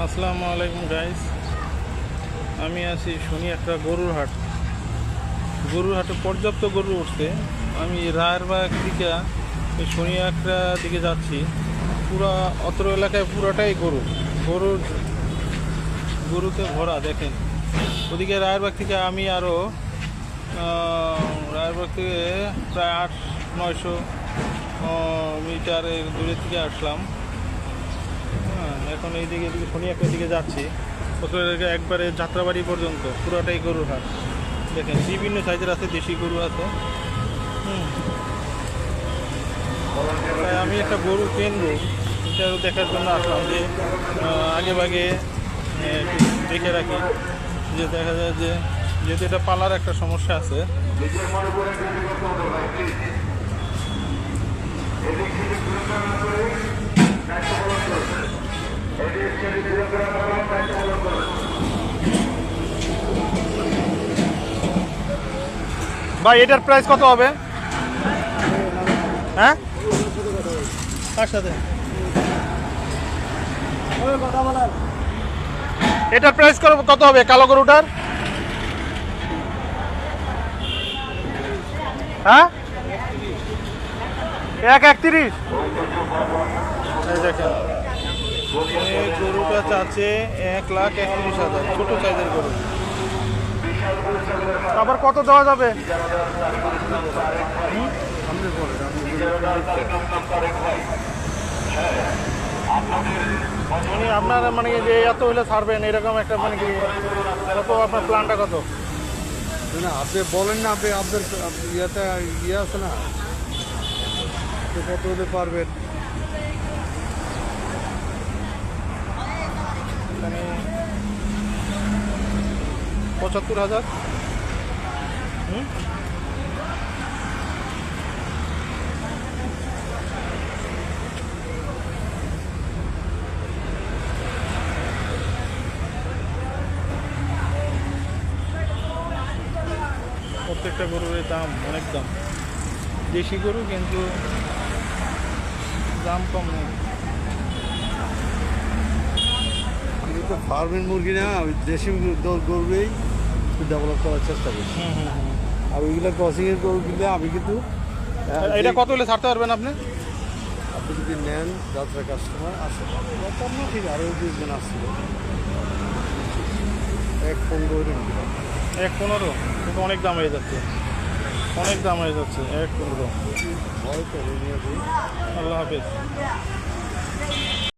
আসসালামু আলাইকুম গাইস, আমি আছি শুনি একটা গরুর হাটে পর্যাপ্ত গরু উঠছে। আমি রায়েরবাগ থেকে শনি একটা দিকে যাচ্ছি। পুরা অত্র এলাকায় পুরাটাই গরুতে ভরা। দেখেন ওদিকে রায়েরবাগ থেকে আমি আরও রায়েরবাগ থেকে প্রায় 800-900 মিটারের দূরে থেকে আসলাম। এখন এদিকে শনি একটা দিকে যাচ্ছি। একবারে যাত্রাবাড়ি পর্যন্ত পুরোটাই গরুর হাট। দেখেন বিভিন্ন সাইজের আছে, দেশি গরু আছে। তাই আমি একটা গরু কিনবো, এটা দেখার জন্য আসলাম যে আগে ভাগে দেখে রাখি, যে দেখা যায় যে যেহেতু এটা পালার একটা সমস্যা আছে। ভাই এটার প্রাইস কত হবে? হ্যাঁ, কার সাথে এটার প্রাইস কত হবে কালো গরুটার? হ্যাঁ, 1.31। এই দেখেন এই গরুটা চাচ্ছে 1,31,000, ছোট সাইজের গরু। আবার কত দেওয়া যাবে? আপনার মানে যে এত হলে ছাড়বেন এরকম একটা মানে কি কত আপনার প্ল্যানটা কত? না আপনি বলেন না, আপনার ইয়েতে ইয়ে আছে না, কত হলে পারবেন? 75,000। প্রত্যেকটা গরুর দাম অনেক দাম, দেশি গরু কিন্তু দাম কম নেই। তো ফার্মের মুরগি না, ওই দেশি গরুই ডেভেলপ করার চেষ্টা করছি। আর ওইগুলো ক্রসিংয়ের গরু কিনলে আমি কিন্তু এটা কত হলে ছাড়তে পারবেন আপনি? আপনি যদি নেন, যাত্রা কাস্টমার আসে ঠিক আরও 2 জন আসছিল, 1.15 1.15 কিন্তু অনেক দাম হয়ে যাচ্ছে, 1.15। ভয় করে নিয়ে যাই। আল্লাহ হাফেজ।